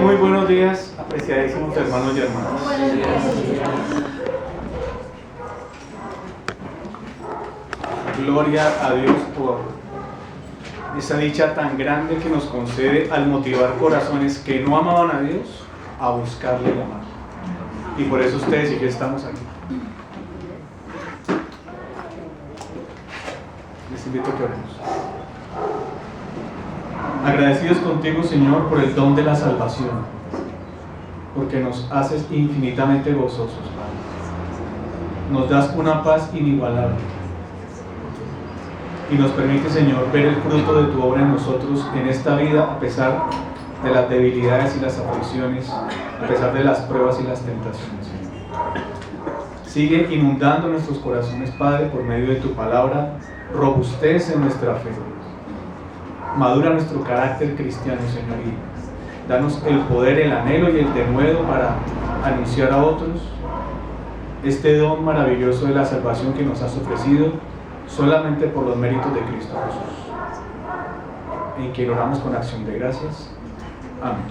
Muy buenos días, apreciadísimos hermanos y hermanas. Gloria a Dios por esa dicha tan grande que nos concede al motivar corazones que no amaban a Dios a buscarle y amar. Y por eso ustedes y yo estamos aquí. Les invito a que oremos. Agradecidos contigo, Señor, por el don de la salvación, porque nos haces infinitamente gozosos, Padre. Nos das una paz inigualable y nos permite, Señor, ver el fruto de tu obra en nosotros en esta vida, a pesar de las debilidades y las aflicciones, a pesar de las pruebas y las tentaciones. Sigue inundando nuestros corazones, Padre, por medio de tu palabra. Robustece nuestra fe, madura nuestro carácter cristiano, Señor, y danos el poder, el anhelo y el denuedo para anunciar a otros este don maravilloso de la salvación que nos has ofrecido solamente por los méritos de Cristo Jesús, en quien oramos con acción de gracias. Amén.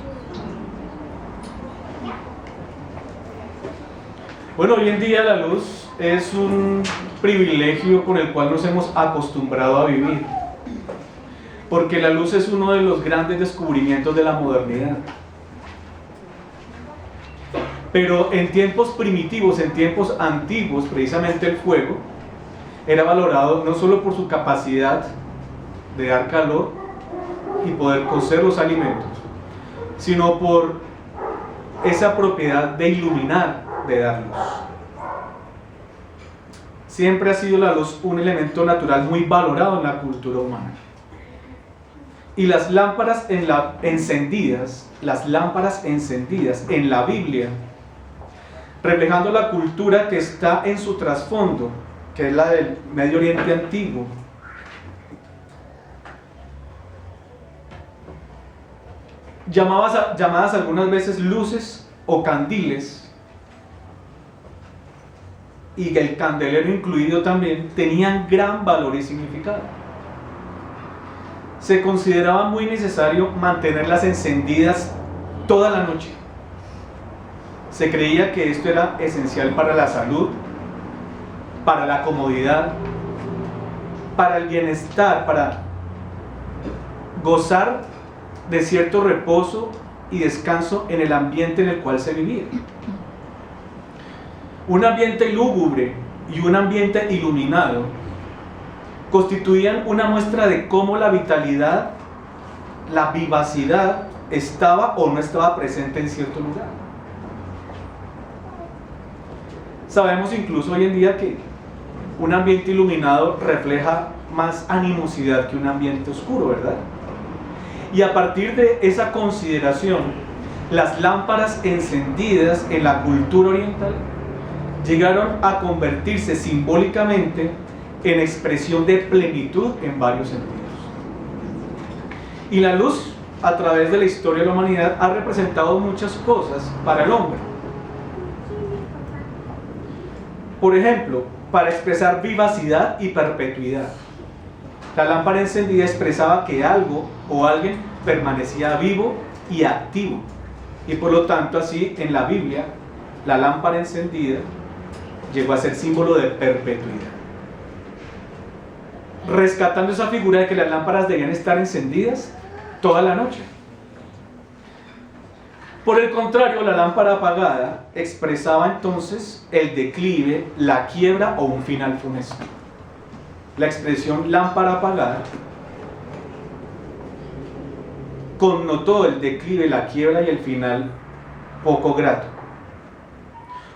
Bueno, hoy en día la luz es un privilegio con el cual nos hemos acostumbrado a vivir, porque la luz es uno de los grandes descubrimientos de la modernidad. Pero en tiempos primitivos, en tiempos antiguos, precisamente el fuego era valorado no solo por su capacidad de dar calor y poder cocer los alimentos, sino por esa propiedad de iluminar, de dar luz. Siempre ha sido la luz un elemento natural muy valorado en la cultura humana. Y las lámparas encendidas en la Biblia, reflejando la cultura que está en su trasfondo, que es la del Medio Oriente antiguo, llamadas algunas veces luces o candiles, y el candelero incluido también, tenían gran valor y significado. Se consideraba muy necesario mantenerlas encendidas toda la noche. Se creía que esto era esencial para la salud, para la comodidad, para el bienestar, para gozar de cierto reposo y descanso en el ambiente en el cual se vivía. Un ambiente lúgubre y un ambiente iluminado constituían una muestra de cómo la vitalidad, la vivacidad estaba o no estaba presente en cierto lugar. Sabemos incluso hoy en día que un ambiente iluminado refleja más animosidad que un ambiente oscuro, ¿verdad? Y a partir de esa consideración, las lámparas encendidas en la cultura oriental llegaron a convertirse simbólicamente en expresión de plenitud en varios sentidos. Y la luz, a través de la historia de la humanidad, ha representado muchas cosas para el hombre. Por ejemplo, para expresar vivacidad y perpetuidad. La lámpara encendida expresaba que algo o alguien permanecía vivo y activo. Y por lo tanto, así en la Biblia, la lámpara encendida llegó a ser símbolo de perpetuidad, rescatando esa figura de que las lámparas debían estar encendidas toda la noche. Por el contrario, la lámpara apagada expresaba entonces el declive, la quiebra o un final funesto. La expresión lámpara apagada connotó el declive, la quiebra y el final poco grato.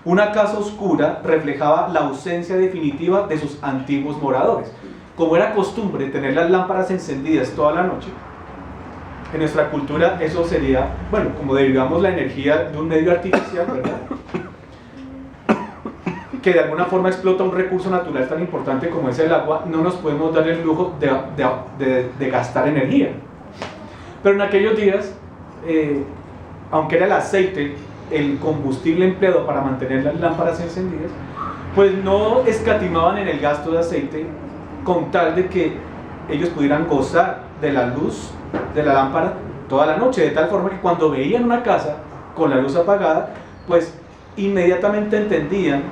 Una casa oscura reflejaba la ausencia definitiva de sus antiguos moradores. Como era costumbre tener las lámparas encendidas toda la noche, en nuestra cultura eso sería, bueno, como digamos la energía de un medio artificial, ¿verdad? Que de alguna forma explota un recurso natural tan importante como es el agua. No nos podemos dar el lujo de gastar energía. Pero en aquellos días, aunque era el aceite el combustible empleado para mantener las lámparas encendidas, pues no escatimaban en el gasto de aceite con tal de que ellos pudieran gozar de la luz de la lámpara toda la noche, de tal forma que cuando veían una casa con la luz apagada, pues inmediatamente entendían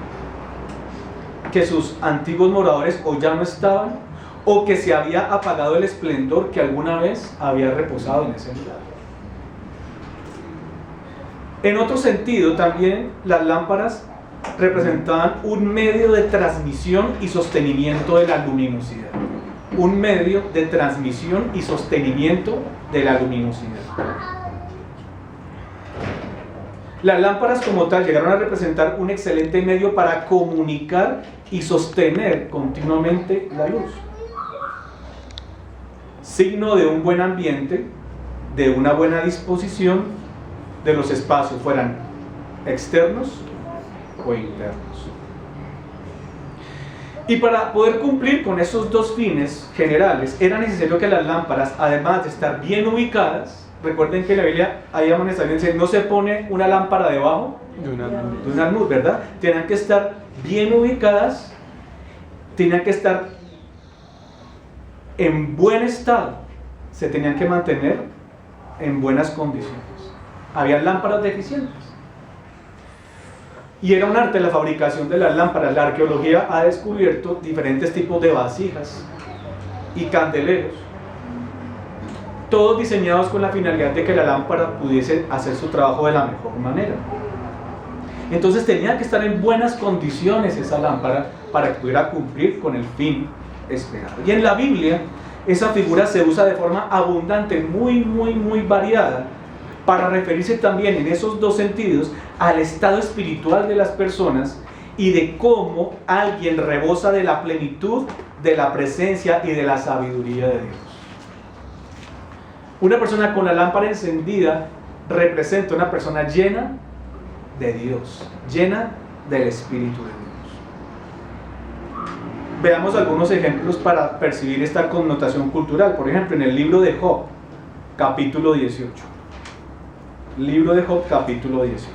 que sus antiguos moradores o ya no estaban, o que se había apagado el esplendor que alguna vez había reposado en ese lugar. En otro sentido, también las lámparas representaban un medio de transmisión y sostenimiento de la luminosidad. Un medio de transmisión y sostenimiento de la luminosidad. Las lámparas como tal llegaron a representar un excelente medio para comunicar y sostener continuamente la luz. Signo de un buen ambiente, de una buena disposición de los espacios, fueran externos o internos. Y para poder cumplir con esos dos fines generales, era necesario que las lámparas, además de estar bien ubicadas, recuerden que en la Biblia hay amonestaciones, no se pone una lámpara debajo de un almud, ¿verdad? Tenían que estar bien ubicadas, tenían que estar en buen estado, se tenían que mantener en buenas condiciones. Había lámparas deficientes. Y era un arte la fabricación de las lámparas. La arqueología ha descubierto diferentes tipos de vasijas y candeleros, todos diseñados con la finalidad de que la lámpara pudiese hacer su trabajo de la mejor manera. Entonces tenía que estar en buenas condiciones esa lámpara para que pudiera cumplir con el fin esperado. Y en la Biblia esa figura se usa de forma abundante, muy variada, para referirse también en esos dos sentidos al estado espiritual de las personas y de cómo alguien rebosa de la plenitud, de la presencia y de la sabiduría de Dios. Una persona con la lámpara encendida representa una persona llena de Dios, llena del Espíritu de Dios. Veamos algunos ejemplos para percibir esta connotación cultural. Por ejemplo, en el libro de Job, capítulo 18. Libro de Job, capítulo 18.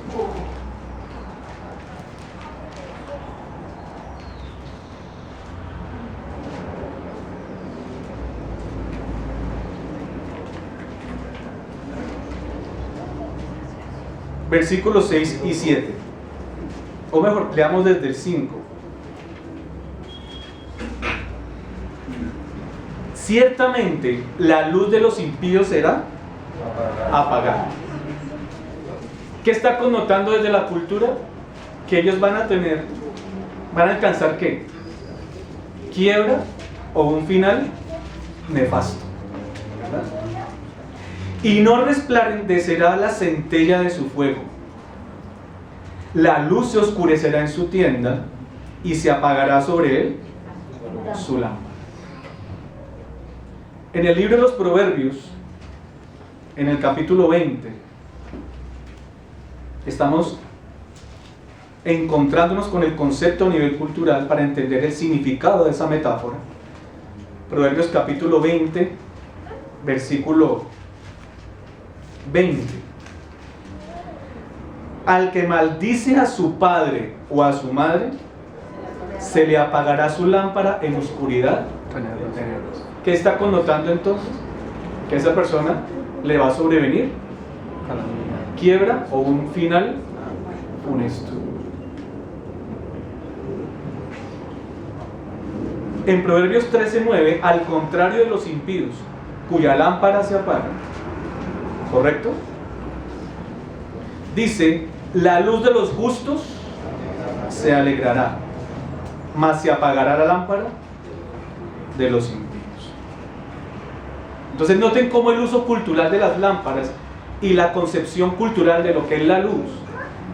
Versículos 6 y 7. O mejor, leamos desde el 5. Ciertamente la luz de los impíos será apagada. ¿Qué está connotando desde la cultura? Que ellos van a alcanzar ¿qué? Quiebra o un final nefasto, ¿verdad? Y no resplandecerá la centella de su fuego. La luz se oscurecerá en su tienda y se apagará sobre él su lámpara. En el libro de los Proverbios, en el capítulo 20, estamos encontrándonos con el concepto a nivel cultural para entender el significado de esa metáfora. Proverbios capítulo 20, versículo 20. Al que maldice a su padre o a su madre, se le apagará su lámpara en oscuridad tenebrosa. ¿Qué está connotando entonces? Que a esa persona le va a sobrevenir quiebra o un final funesto. En Proverbios 13:9, al contrario de los impíos, cuya lámpara se apaga, ¿correcto? Dice, la luz de los justos se alegrará, mas se apagará la lámpara de los impíos. Entonces noten cómo el uso cultural de las lámparas y la concepción cultural de lo que es la luz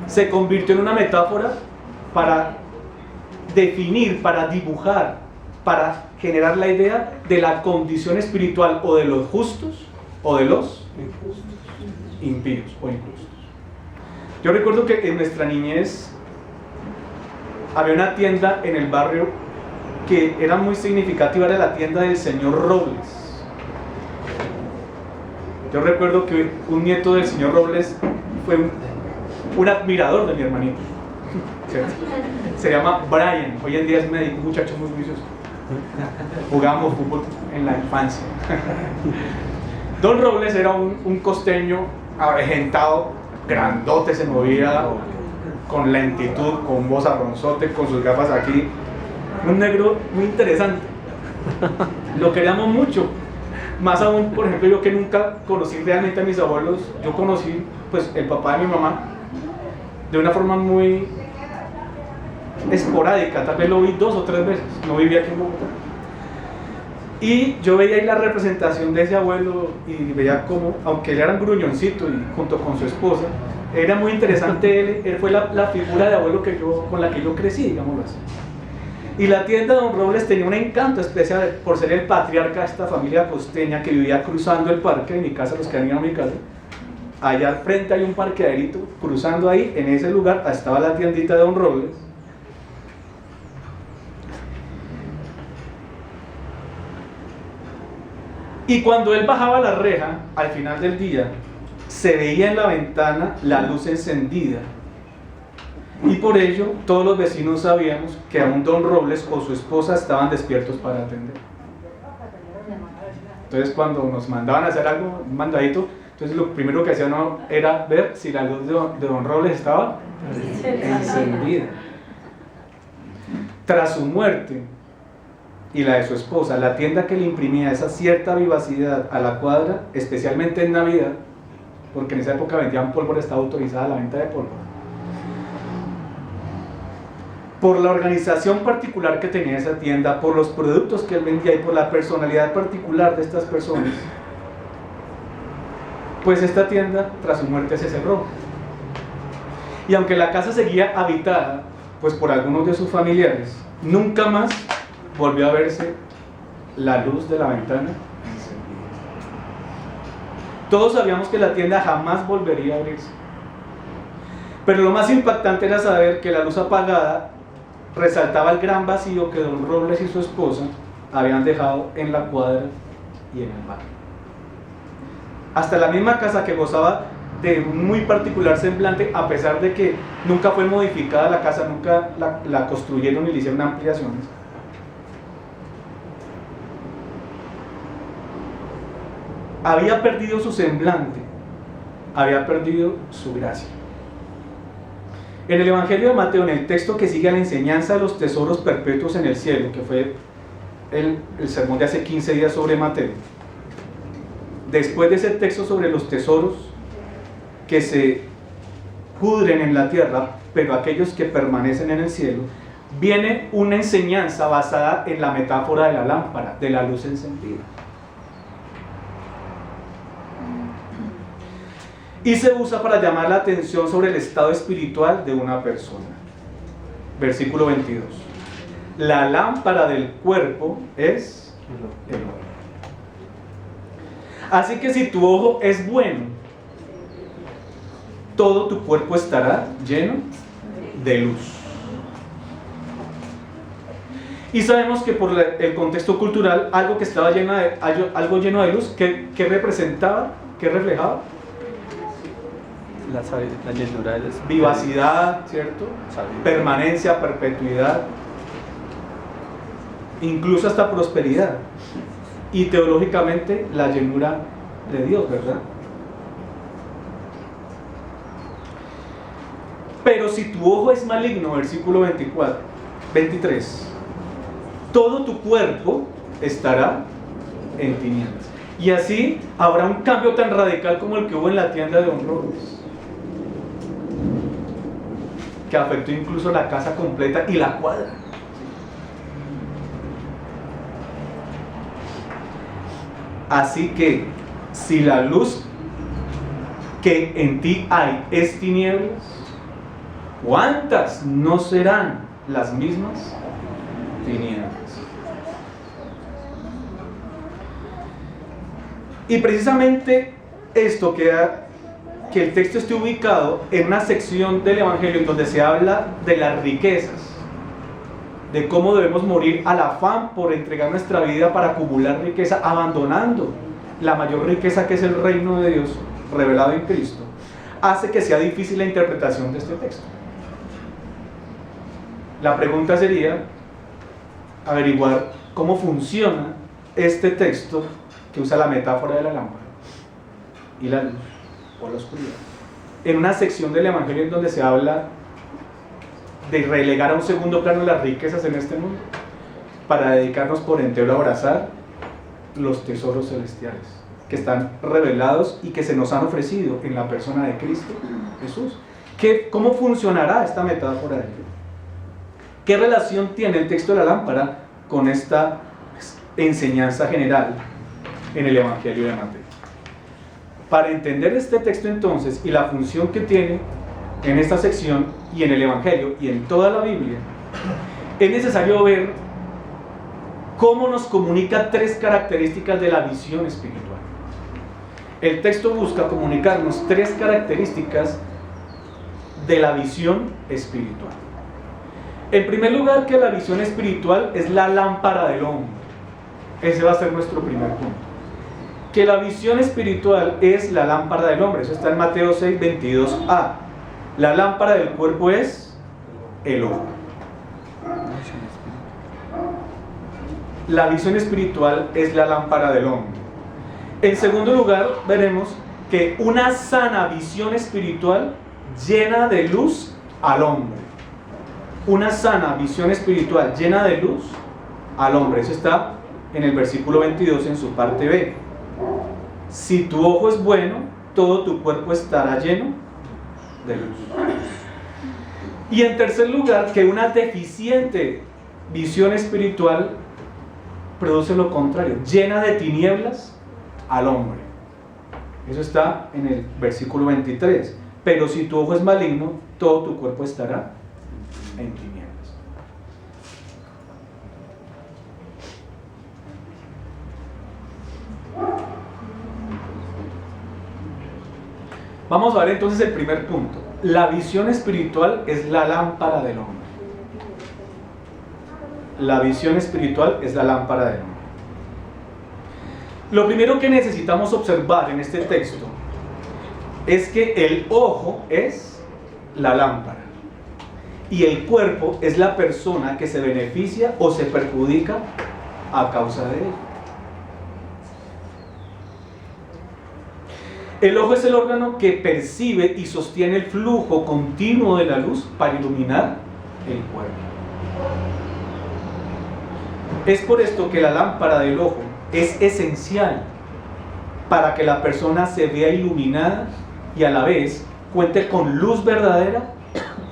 se convirtió en una metáfora para definir, para dibujar, para generar la idea de la condición espiritual o de los justos o de los impíos o injustos. Yo recuerdo que en nuestra niñez había una tienda en el barrio que era muy significativa, era la tienda del señor Robles. Yo recuerdo que un nieto del señor Robles fue un admirador de mi hermanito, ¿cierto? Se llama Brian, hoy en día es médico, un muchacho muy juicioso. Jugábamos fútbol en la infancia. Don Robles era un costeño avejentado, grandote, se movía con lentitud, con voz arronzote, con sus gafas aquí. Un negro muy interesante. Lo queríamos mucho. Más aún, por ejemplo, yo que nunca conocí realmente a mis abuelos, yo conocí pues el papá de mi mamá de una forma muy esporádica, tal vez lo vi 2 o 3 veces, no vivía aquí en Bogotá. Y yo veía ahí la representación de ese abuelo y veía como, aunque él era un gruñoncito y junto con su esposa, era muy interesante, él fue la figura de abuelo con la que yo crecí, digámoslo así. Y la tienda de Don Robles tenía un encanto especial por ser el patriarca de esta familia costeña que vivía cruzando el parque de mi casa, los que han ido a mi casa. Allá al frente hay un parqueaderito, cruzando ahí, en ese lugar, estaba la tiendita de Don Robles. Y cuando él bajaba la reja, al final del día, se veía en la ventana la luz encendida. Y por ello, todos los vecinos sabíamos que aún Don Robles o su esposa estaban despiertos para atender. Entonces, cuando nos mandaban a hacer algo, un mandadito, entonces lo primero que hacían era ver si la luz de Don Robles estaba encendida. Tras su muerte y la de su esposa, la tienda que le imprimía esa cierta vivacidad a la cuadra, especialmente en Navidad, porque en esa época vendían pólvora, estaba autorizada la venta de pólvora, por la organización particular que tenía esa tienda, por los productos que él vendía y por la personalidad particular de estas personas, pues esta tienda tras su muerte se cerró. Y aunque la casa seguía habitada pues por algunos de sus familiares, nunca más volvió a verse la luz de la ventana encendida. Todos sabíamos que la tienda jamás volvería a abrirse, pero lo más impactante era saber que la luz apagada resaltaba el gran vacío que Don Robles y su esposa habían dejado en la cuadra y en el barrio. Hasta la misma casa, que gozaba de un muy particular semblante, a pesar de que nunca fue modificada la casa, nunca la construyeron y le hicieron ampliaciones, había perdido su semblante, había perdido su gracia. En el Evangelio de Mateo, en el texto que sigue a la enseñanza de los tesoros perpetuos en el cielo, que fue el sermón de hace 15 días sobre Mateo, después de ese texto sobre los tesoros que se pudren en la tierra, pero aquellos que permanecen en el cielo, viene una enseñanza basada en la metáfora de la lámpara, de la luz encendida. Y se usa para llamar la atención sobre el estado espiritual de una persona. Versículo 22. La lámpara del cuerpo es el ojo. Así que si tu ojo es bueno, todo tu cuerpo estará lleno de luz. Y sabemos que por el contexto cultural, algo que estaba lleno de luz, ¿qué representaba? ¿Qué reflejaba? La llenura del espíritu. Vivacidad, ¿cierto? Permanencia, perpetuidad, incluso hasta prosperidad. Y teológicamente la llenura de Dios, ¿verdad? Pero si tu ojo es maligno, versículo 23, todo tu cuerpo estará en tinieblas. Y así habrá un cambio tan radical como el que hubo en la tienda de Don Robles, que afectó incluso la casa completa y la cuadra. Así que si la luz que en ti hay es tinieblas, ¿cuántas no serán las mismas tinieblas? Y precisamente esto que el texto esté ubicado en una sección del Evangelio en donde se habla de las riquezas, de cómo debemos morir al afán por entregar nuestra vida para acumular riqueza, abandonando la mayor riqueza, que es el reino de Dios revelado en Cristo, hace que sea difícil la interpretación de este texto. La pregunta sería averiguar cómo funciona este texto que usa la metáfora de la lámpara. y la luz o la oscuridad. En una sección del Evangelio en donde se habla de relegar a un segundo plano las riquezas en este mundo para dedicarnos por entero a abrazar los tesoros celestiales que están revelados y que se nos han ofrecido en la persona de Cristo Jesús. ¿Cómo funcionará esta metáfora de Dios? ¿Qué relación tiene el texto de la lámpara con esta enseñanza general en el Evangelio de Mateo? Para entender este texto entonces y la función que tiene en esta sección y en el Evangelio y en toda la Biblia, es necesario ver cómo nos comunica tres características de la visión espiritual. El texto busca comunicarnos tres características de la visión espiritual. En primer lugar, que la visión espiritual es la lámpara del hombre. Ese va a ser nuestro primer punto. Que la visión espiritual es la lámpara del hombre. Eso está en Mateo 6, 22a. La lámpara del cuerpo es el ojo. La visión espiritual es la lámpara del hombre. En segundo lugar, veremos que una sana visión espiritual llena de luz al hombre. Una sana visión espiritual llena de luz al hombre. Eso está en el versículo 22 en su parte B. Si tu ojo es bueno, todo tu cuerpo estará lleno de luz. Y en tercer lugar, que una deficiente visión espiritual produce lo contrario, llena de tinieblas al hombre. Eso está en el versículo 23. Pero si tu ojo es maligno, todo tu cuerpo estará en tinieblas. Vamos a ver entonces el primer punto. La visión espiritual es la lámpara del hombre. La visión espiritual es la lámpara del hombre. Lo primero que necesitamos observar en este texto es que el ojo es la lámpara y el cuerpo es la persona que se beneficia o se perjudica a causa de ello. El ojo es el órgano que percibe y sostiene el flujo continuo de la luz para iluminar el cuerpo. Es por esto que la lámpara del ojo es esencial para que la persona se vea iluminada y a la vez cuente con luz verdadera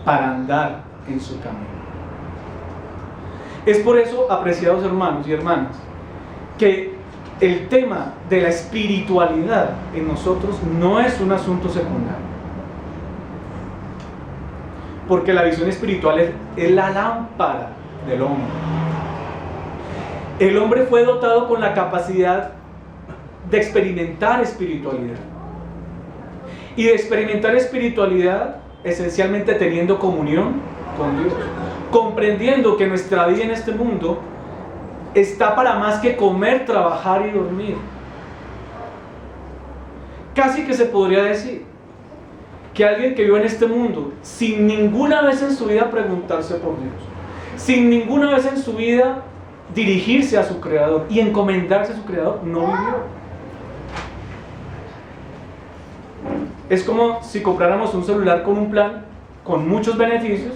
para andar en su camino. Es por eso, apreciados hermanos y hermanas, que el tema de la espiritualidad en nosotros no es un asunto secundario. Porque la visión espiritual es la lámpara del hombre. El hombre fue dotado con la capacidad de experimentar espiritualidad. Y de experimentar espiritualidad esencialmente teniendo comunión con Dios. Comprendiendo que nuestra vida en este mundo está para más que comer, trabajar y dormir. Casi que se podría decir que alguien que vive en este mundo sin ninguna vez en su vida preguntarse por Dios, sin ninguna vez en su vida dirigirse a su Creador y encomendarse a su Creador, no vivió. Es como si compráramos un celular con un plan con muchos beneficios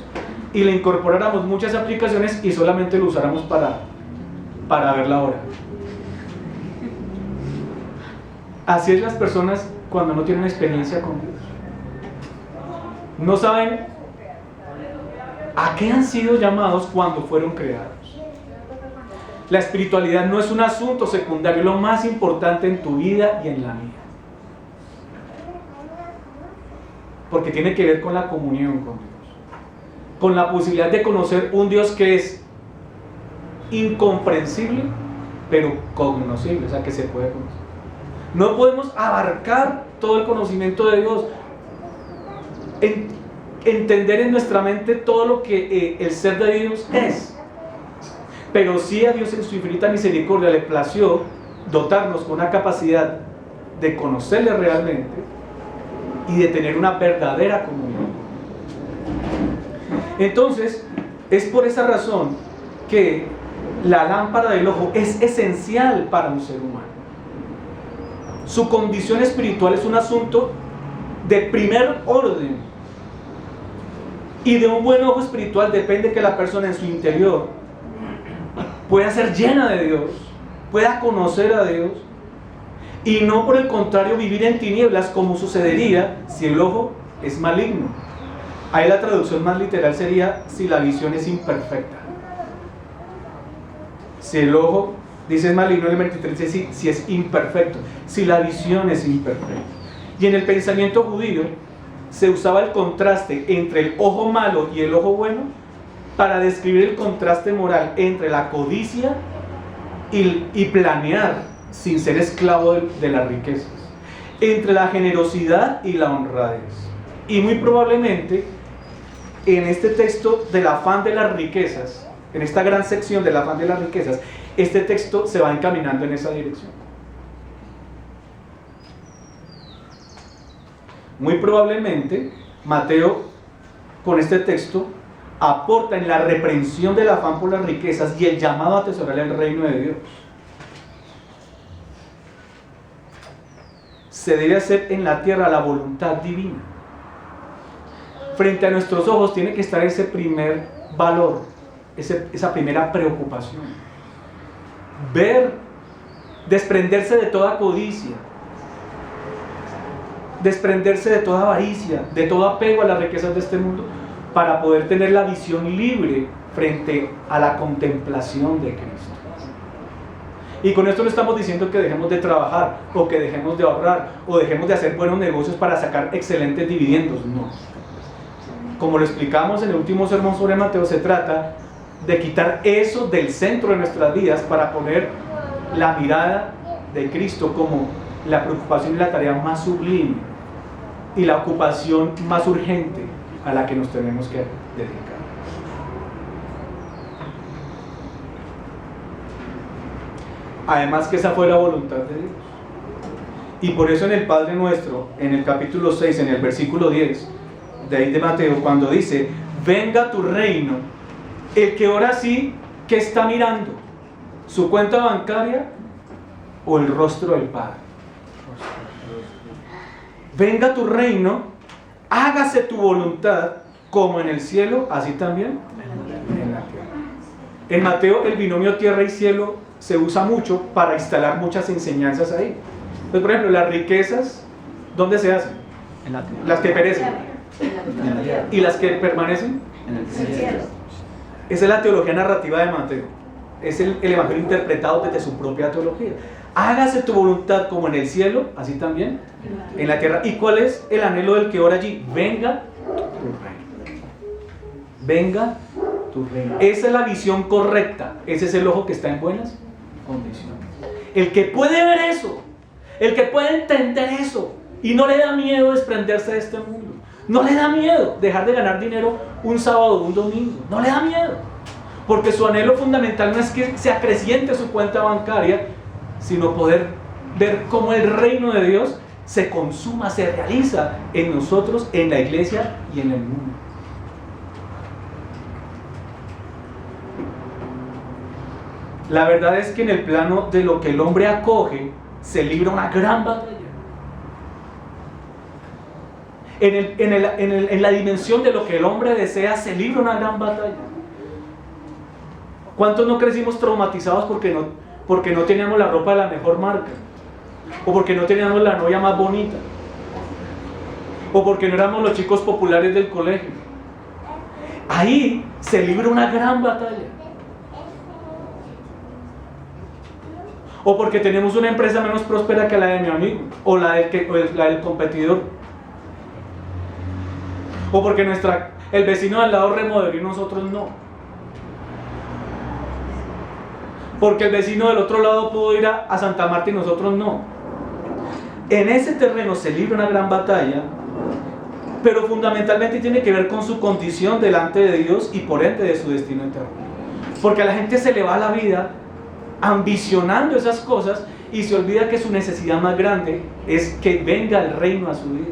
y le incorporáramos muchas aplicaciones y solamente lo usáramos para ver la hora. Así es las personas cuando no tienen experiencia con Dios. No saben a qué han sido llamados cuando fueron creados. La espiritualidad no es un asunto secundario, es lo más importante en tu vida y en la mía. Porque tiene que ver con la comunión con Dios, con la posibilidad de conocer un Dios que es incomprensible, pero cognoscible, o sea que se puede conocer. No podemos abarcar todo el conocimiento de Dios, entender en nuestra mente todo lo que el ser de Dios es, pero sí a Dios en su infinita misericordia le plació dotarnos con una capacidad de conocerle realmente y de tener una verdadera comunión. Entonces, es por esa razón que la lámpara del ojo es esencial para un ser humano. Su condición espiritual es un asunto de primer orden. Y de un buen ojo espiritual depende que la persona en su interior pueda ser llena de Dios, pueda conocer a Dios, y no por el contrario vivir en tinieblas como sucedería si el ojo es maligno. Ahí la traducción más literal sería si la visión es imperfecta. Si el ojo, dice es maligno, el 23 dice si es imperfecto, si la visión es imperfecta. Y en el pensamiento judío se usaba el contraste entre el ojo malo y el ojo bueno para describir el contraste moral entre la codicia y planear sin ser esclavo de las riquezas, entre la generosidad y la honradez. Y muy probablemente en este texto del afán de las riquezas, en esta gran sección del afán de las riquezas, este texto se va encaminando en esa dirección. Muy probablemente Mateo con este texto aporta en la reprensión del afán por las riquezas y el llamado a atesorar el reino de Dios. Se debe hacer en la tierra la voluntad divina. Frente a nuestros ojos tiene que estar ese primer valor, esa primera preocupación. Ver, desprenderse de toda codicia, desprenderse de toda avaricia, de todo apego a las riquezas de este mundo, para poder tener la visión libre frente a la contemplación de Cristo. Y con esto no estamos diciendo que dejemos de trabajar, o que dejemos de ahorrar, o dejemos de hacer buenos negocios para sacar excelentes dividendos, no. Como lo explicamos en el último sermón sobre Mateo, se trata de quitar eso del centro de nuestras vidas para poner la mirada de Cristo como la preocupación y la tarea más sublime y la ocupación más urgente a la que nos tenemos que dedicar. Además que esa fue la voluntad de Dios. Y por eso en el Padre Nuestro, en el capítulo 6, en el versículo 10 de ahí de Mateo, cuando dice venga tu reino, el que ora así, ¿qué está mirando? ¿Su cuenta bancaria o el rostro del Padre? Venga tu reino, hágase tu voluntad como en el cielo, así también en la tierra. En Mateo el binomio tierra y cielo se usa mucho para instalar muchas enseñanzas ahí. Entonces, por ejemplo, las riquezas, ¿dónde se hacen? En la tierra. Las que perecen. ¿Y las que permanecen? En el cielo. Esa es la teología narrativa de Mateo. Es el evangelio interpretado desde su propia teología. Hágase tu voluntad como en el cielo, así también en la tierra. ¿Y cuál es el anhelo del que ora allí? Venga tu reino. Venga tu reino. Esa es la visión correcta. Ese es el ojo que está en buenas condiciones. El que puede ver eso, el que puede entender eso y no le da miedo desprenderse de este mundo. No le da miedo dejar de ganar dinero un sábado o un domingo. No le da miedo. Porque su anhelo fundamental no es que se acreciente su cuenta bancaria, sino poder ver cómo el reino de Dios se consuma, se realiza en nosotros, en la iglesia y en el mundo. La verdad es que en el plano de lo que el hombre acoge, se libra una gran batalla. En la dimensión de lo que el hombre desea, se libra una gran batalla. ¿Cuántos no crecimos traumatizados porque no teníamos la ropa de la mejor marca? O porque no teníamos la novia más bonita. O porque no éramos los chicos populares del colegio. Ahí se libra una gran batalla. O porque tenemos una empresa menos próspera que la de mi amigo, o la del competidor. O porque el vecino de al lado remodeló y nosotros no. Porque el vecino del otro lado pudo ir a Santa Marta y nosotros no. En ese terreno se libra una gran batalla, pero fundamentalmente tiene que ver con su condición delante de Dios y por ende de su destino eterno. Porque a la gente se le va la vida ambicionando esas cosas y se olvida que su necesidad más grande es que venga el reino a su vida.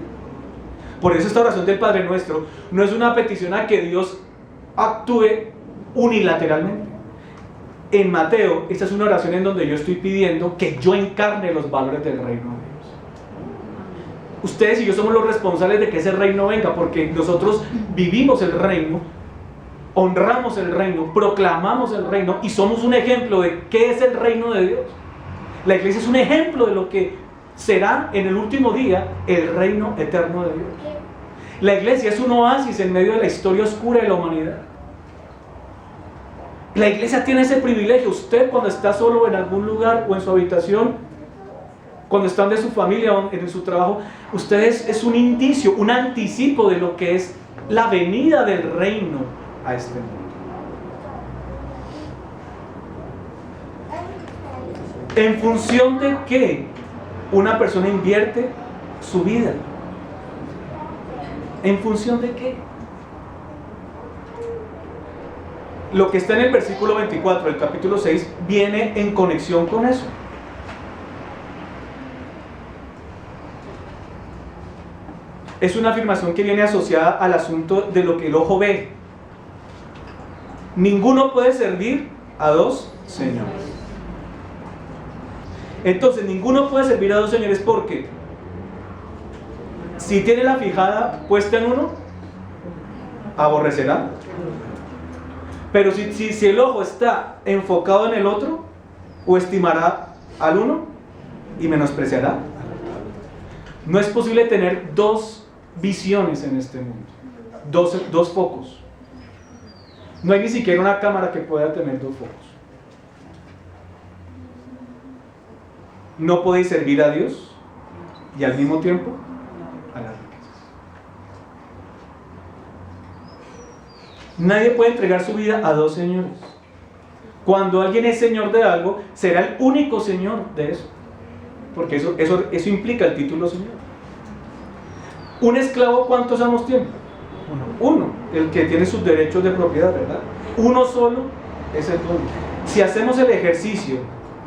Por eso esta oración del Padre Nuestro no es una petición a que Dios actúe unilateralmente. En Mateo, esta es una oración en donde yo estoy pidiendo que yo encarne los valores del reino de Dios. Ustedes y yo somos los responsables de que ese reino venga, porque nosotros vivimos el reino, honramos el reino, proclamamos el reino y somos un ejemplo de qué es el reino de Dios. La iglesia es un ejemplo de lo que será en el último día el reino eterno de Dios. La iglesia es un oasis en medio de la historia oscura de la humanidad. La iglesia tiene ese privilegio. Usted, cuando está solo en algún lugar o en su habitación, cuando está de su familia o en su trabajo, usted es un indicio, un anticipo de lo que es la venida del reino a este mundo. ¿En función de qué una persona invierte su vida? ¿En función de qué? Lo que está en el versículo 24 del capítulo 6 viene en conexión con eso. Es una afirmación que viene asociada al asunto de lo que el ojo ve. Ninguno puede servir a dos señores. Entonces, ninguno puede servir a dos señores porque si tiene la fijada puesta en uno, aborrecerá. Pero si el ojo está enfocado en el otro, o estimará al uno y menospreciará. No es posible tener dos visiones en este mundo, dos focos. No hay ni siquiera una cámara que pueda tener dos focos. No podéis servir a Dios y al mismo tiempo a las riquezas. Nadie puede entregar su vida a dos señores. Cuando alguien es señor de algo, será el único señor de eso, porque eso implica el título señor. Un esclavo, ¿cuántos amos tiene? Uno, el que tiene sus derechos de propiedad, ¿verdad? Uno solo es el dueño. Si hacemos el ejercicio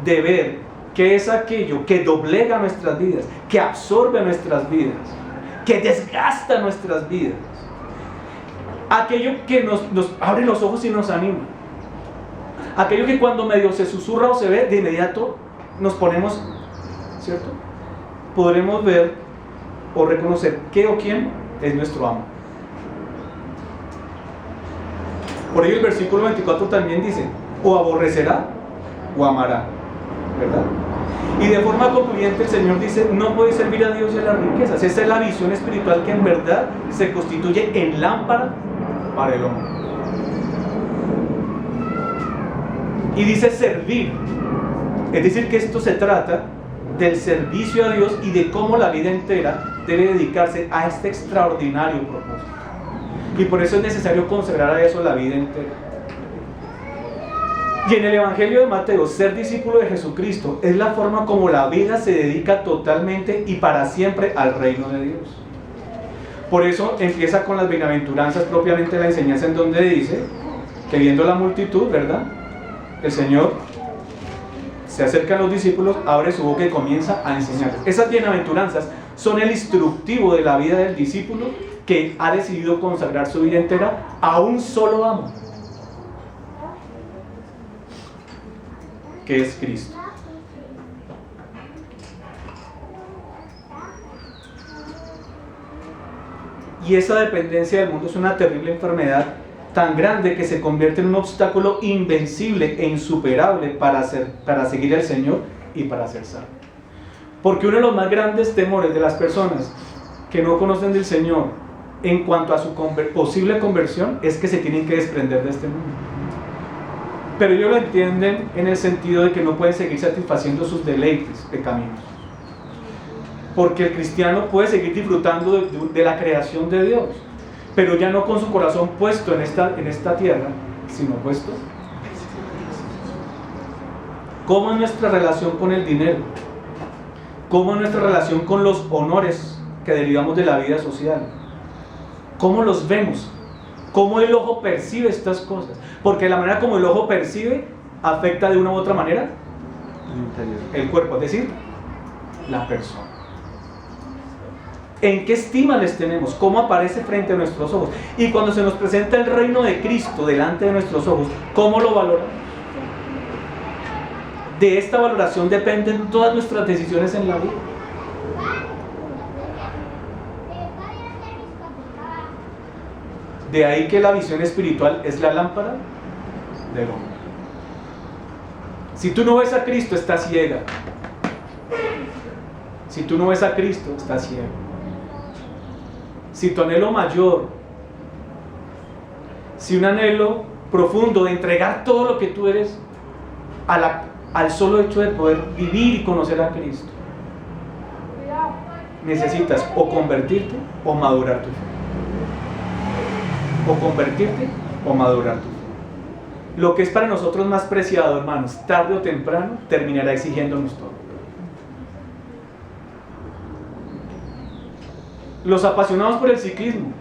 de ver qué es aquello que doblega nuestras vidas, que absorbe nuestras vidas, que desgasta nuestras vidas, aquello que nos abre los ojos y nos anima, aquello que cuando medio se susurra o se ve, de inmediato nos ponemos, ¿cierto? Podremos ver o reconocer qué o quién es nuestro amo. Por ello el versículo 24 también dice, o aborrecerá o amará, ¿verdad? Y de forma concluyente el Señor dice, no podéis servir a Dios y a las riquezas. Esa es la visión espiritual que en verdad se constituye en lámpara para el hombre. Y dice servir, es decir que esto se trata del servicio a Dios y de cómo la vida entera debe dedicarse a este extraordinario propósito. Y por eso es necesario consagrar a eso la vida entera. Y en el Evangelio de Mateo, ser discípulo de Jesucristo es la forma como la vida se dedica totalmente y para siempre al reino de Dios. Por eso empieza con las bienaventuranzas, propiamente la enseñanza, en donde dice que viendo la multitud, ¿verdad?, el Señor se acerca a los discípulos, abre su boca y comienza a enseñar. Esas bienaventuranzas son el instructivo de la vida del discípulo que ha decidido consagrar su vida entera a un solo amo, que es Cristo. Y esa dependencia del mundo es una terrible enfermedad tan grande que se convierte en un obstáculo invencible e insuperable para seguir al Señor y para ser salvo. Porque uno de los más grandes temores de las personas que no conocen del Señor en cuanto a su posible conversión es que se tienen que desprender de este mundo. Pero ellos lo entienden en el sentido de que no pueden seguir satisfaciendo sus deleites pecaminosos. Porque el cristiano puede seguir disfrutando de la creación de Dios, pero ya no con su corazón puesto en esta tierra, sino puesto. ¿Cómo es nuestra relación con el dinero? ¿Cómo es nuestra relación con los honores que derivamos de la vida social? ¿Cómo los vemos? ¿Cómo el ojo percibe estas cosas? Porque la manera como el ojo percibe afecta de una u otra manera el cuerpo, es decir, la persona. ¿En qué estima les tenemos? ¿Cómo aparece frente a nuestros ojos? Y cuando se nos presenta el reino de Cristo delante de nuestros ojos, ¿cómo lo valoramos? De esta valoración dependen todas nuestras decisiones en la vida. De ahí que la visión espiritual es la lámpara del hombre. Si tú no ves a Cristo, estás ciega. Si tú no ves a Cristo, estás ciego. Si tu anhelo mayor, si un anhelo profundo de entregar todo lo que tú eres al solo hecho de poder vivir y conocer a Cristo, necesitas o convertirte o madurar tu fe. O convertirte o madurar tu fe. Lo que es para nosotros más preciado, hermanos, tarde o temprano terminará exigiéndonos todo. Los apasionados por el ciclismo,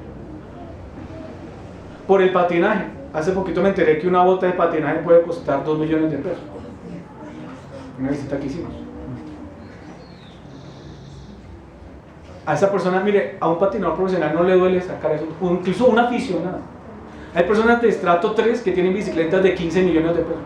por el patinaje. Hace poquito me enteré que una bota de patinaje puede costar 2 millones de pesos. Una visita que hicimos. A esa persona, mire, a un patinador profesional no le duele sacar eso, incluso un aficionado. Hay personas de estrato 3 que tienen bicicletas de 15 millones de pesos.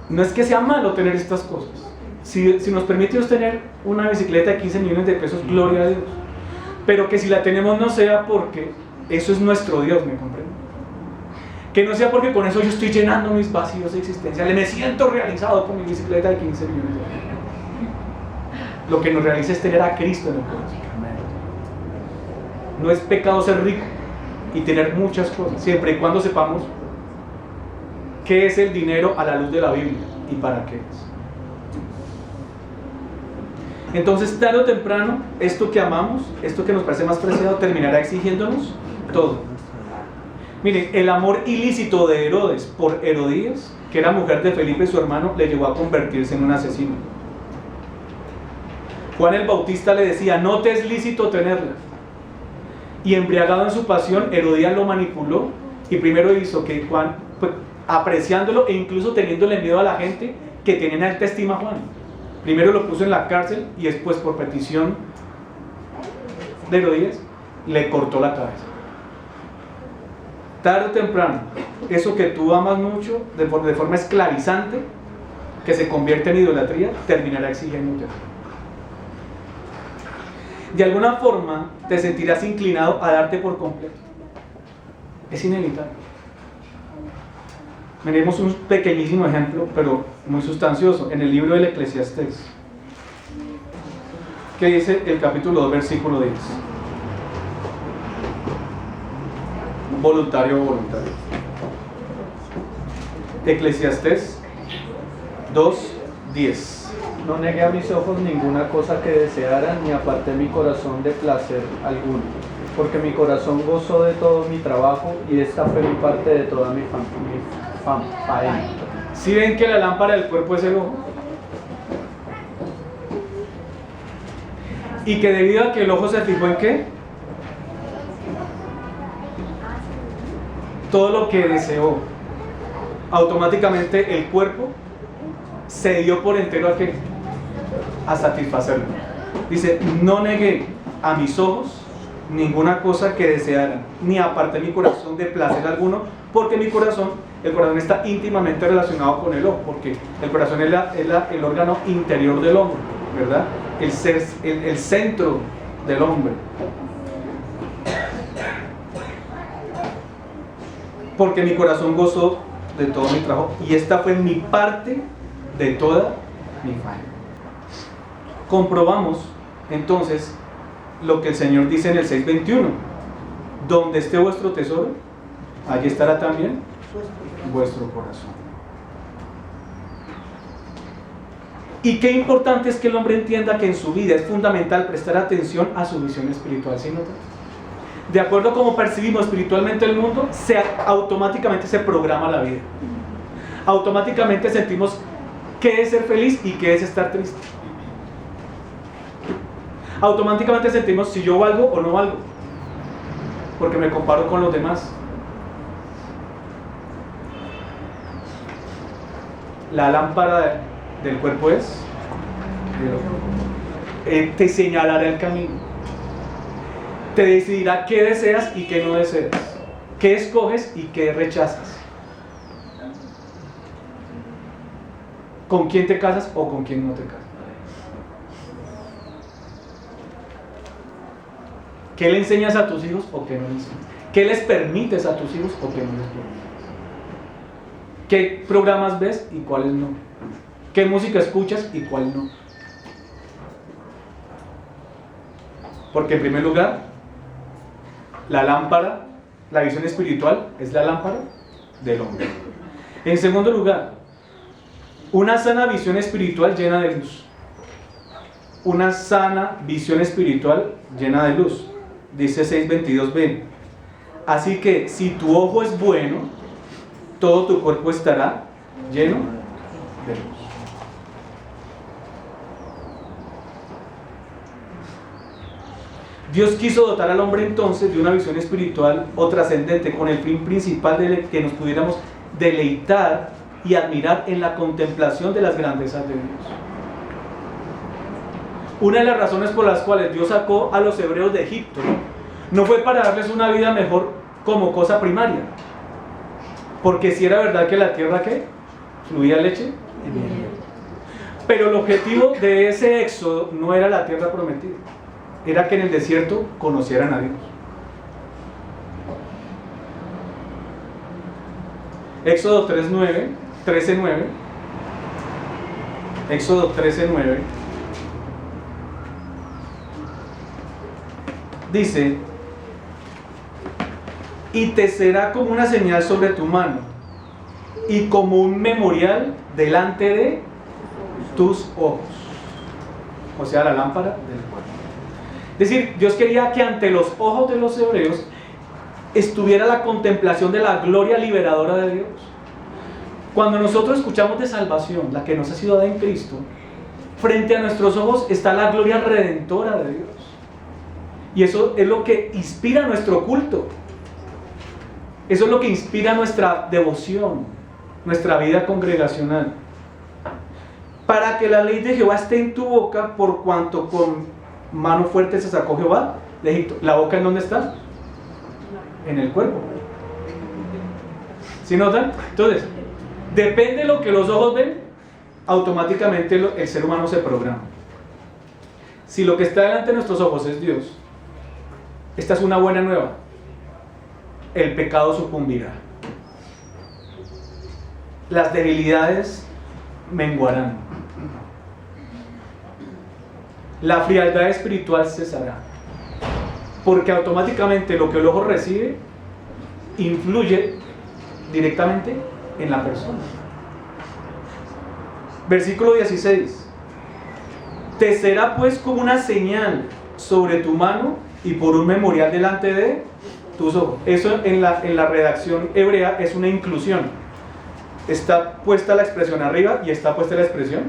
No es que sea malo tener estas cosas. Si nos permite Dios tener una bicicleta de 15 millones de pesos, gloria a Dios. Pero que si la tenemos no sea porque eso es nuestro Dios, ¿me comprende? Que no sea porque con eso yo estoy llenando mis vacíos existenciales, me siento realizado con mi bicicleta de 15 millones de pesos. Lo que nos realiza es tener a Cristo en el corazón. No es pecado ser rico y tener muchas cosas, siempre y cuando sepamos qué es el dinero a la luz de la Biblia y para qué es. Entonces, tarde o temprano, esto que amamos, esto que nos parece más preciado, terminará exigiéndonos todo. Miren, el amor ilícito de Herodes por Herodías, que era mujer de Felipe, su hermano, le llevó a convertirse en un asesino. Juan el Bautista le decía: no te es lícito tenerla. Y embriagado en su pasión, Herodías lo manipuló y primero hizo que Juan, pues, apreciándolo e incluso teniéndole miedo a la gente que tenía en alta estima a Juan, primero lo puso en la cárcel y después, por petición de Herodías, le cortó la cabeza. Tarde o temprano, eso que tú amas mucho, de forma esclavizante, que se convierte en idolatría, terminará exigiéndote. De alguna forma, te sentirás inclinado a darte por completo. Es inevitable. Miremos un pequeñísimo ejemplo, pero muy sustancioso, en el libro del Eclesiastés, que dice el capítulo 2, versículo 10. Voluntario o voluntario. Eclesiastés 2:10. No negué a mis ojos ninguna cosa que desearan, ni aparté mi corazón de placer alguno, porque mi corazón gozó de todo mi trabajo, y esta fue mi parte de toda mi faena. ¿Sí ven que la lámpara del cuerpo es el ojo? Y que debido a que el ojo se fijó en ¿qué? Todo lo que deseó, automáticamente el cuerpo se dio por entero a ¿qué? A satisfacerlo. Dice: no negué a mis ojos ninguna cosa que desearan, ni aparté mi corazón de placer alguno, porque el corazón está íntimamente relacionado con el ojo, porque el corazón es el órgano interior del hombre, ¿verdad? El centro del hombre. Porque mi corazón gozó de todo mi trabajo, y esta fue mi parte de toda mi faena. Comprobamos entonces lo que el Señor dice en el 6:21: donde esté vuestro tesoro, allí estará también vuestro corazón. Y qué importante es que el hombre entienda que en su vida es fundamental prestar atención a su visión espiritual. ¿Sí notan? De acuerdo a cómo percibimos espiritualmente el mundo, automáticamente se programa la vida. Automáticamente sentimos qué es ser feliz y qué es estar triste. Automáticamente sentimos si yo valgo o no valgo, porque me comparo con los demás. La lámpara del cuerpo es te señalará el camino, te decidirá qué deseas y qué no deseas, qué escoges y qué rechazas. con quién te casas o con quién no te casas. ¿Qué le enseñas a tus hijos o qué no le enseñas? ¿Qué les permites a tus hijos o qué no les permites? ¿Qué programas ves y cuáles no? ¿Qué música escuchas y cuál no? Porque en primer lugar, la lámpara, la visión espiritual es la lámpara del hombre. En segundo lugar, una sana visión espiritual llena de luz. Una sana visión espiritual llena de luz. Dice 6:22b. Así que si tu ojo es bueno, todo tu cuerpo estará lleno de luz. Dios quiso dotar al hombre entonces de una visión espiritual o trascendente con el fin principal de que nos pudiéramos deleitar y admirar en la contemplación de las grandezas de Dios. Una de las razones por las cuales Dios sacó a los hebreos de Egipto no fue para darles una vida mejor como cosa primaria, porque si era verdad que la tierra ¿qué? Fluía leche y miel. Pero el objetivo de ese éxodo no era la tierra prometida, era que en el desierto conocieran a Dios. Éxodo 13:9. Éxodo 13:9 dice: y te será como una señal sobre tu mano y como un memorial delante de tus ojos. O sea, la lámpara del cuerpo. Es decir, Dios quería que ante los ojos de los hebreos estuviera la contemplación de la gloria liberadora de Dios. Cuando nosotros escuchamos de salvación, la que nos ha sido dada en Cristo, frente a nuestros ojos está la gloria redentora de Dios. Y eso es lo que inspira nuestro culto. Eso es lo que inspira nuestra devoción, nuestra vida congregacional. Para que la ley de Jehová esté en tu boca, por cuanto con mano fuerte se sacó Jehová de Egipto. ¿La boca en dónde está? En el cuerpo. ¿Sí notan? Entonces, depende de lo que los ojos ven, automáticamente el ser humano se programa. Si lo que está delante de nuestros ojos es Dios, esta es una buena nueva. El pecado sucumbirá. Las debilidades menguarán. La frialdad espiritual cesará. Porque automáticamente lo que el ojo recibe influye directamente en la persona. Versículo 16. Te será pues como una señal sobre tu mano y por un memorial delante de tus ojos. Eso en la redacción hebrea es una inclusión. Está puesta la expresión arriba y está puesta la expresión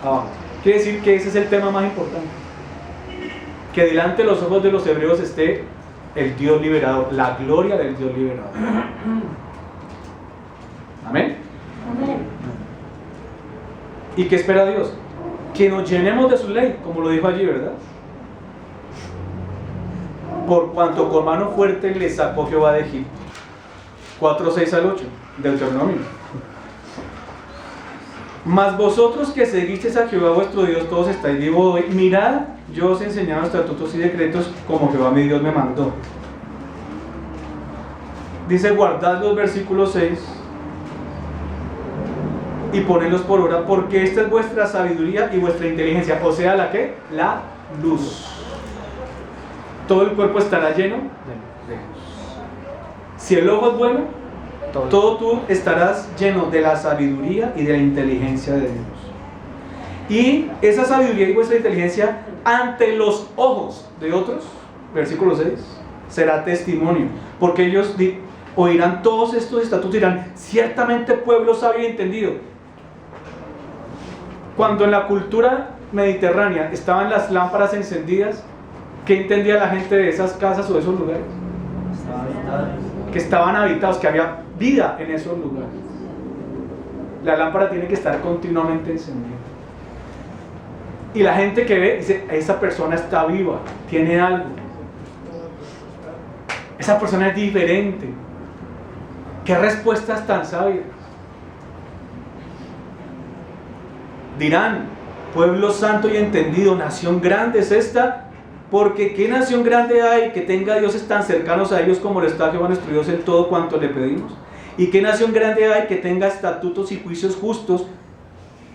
abajo. Quiere decir que ese es el tema más importante. Que delante de los ojos de los hebreos esté el Dios liberador, la gloria del Dios liberador. Amén. Amén. ¿Y qué espera Dios? Que nos llenemos de su ley, como lo dijo allí, ¿verdad? Por cuanto con mano fuerte le sacó Jehová de Egipto. 4:6-8, Deuteronomio. Mas vosotros que seguisteis a Jehová vuestro Dios, todos estáis vivos hoy. Mirad, yo os he enseñado estatutos y decretos como Jehová mi Dios me mandó. Dice, guardad los versículos 6 y ponedlos por obra, porque esta es vuestra sabiduría y vuestra inteligencia. O sea, ¿la qué? La luz. Todo el cuerpo estará lleno de luz. Si el ojo es bueno, todo tú estarás lleno de la sabiduría y de la inteligencia de Dios. Y esa sabiduría y vuestra inteligencia ante los ojos de otros, versículo 6, será testimonio. Porque ellos oirán todos estos estatutos y dirán, ciertamente pueblo sabio y entendido. Cuando en la cultura mediterránea estaban las lámparas encendidas, ¿qué entendía la gente de esas casas o de esos lugares? Que estaban habitados, que había vida en esos lugares. La lámpara tiene que estar continuamente encendida. Y la gente que ve dice, esa persona está viva, tiene algo. Esa persona es diferente. ¿Qué respuestas tan sabias? Dirán, pueblo santo y entendido, nación grande es esta, porque ¿qué nación grande hay que tenga dioses tan cercanos a ellos como lo está Jehová nuestro Dios en todo cuanto le pedimos? ¿Y qué nación grande hay que tenga estatutos y juicios justos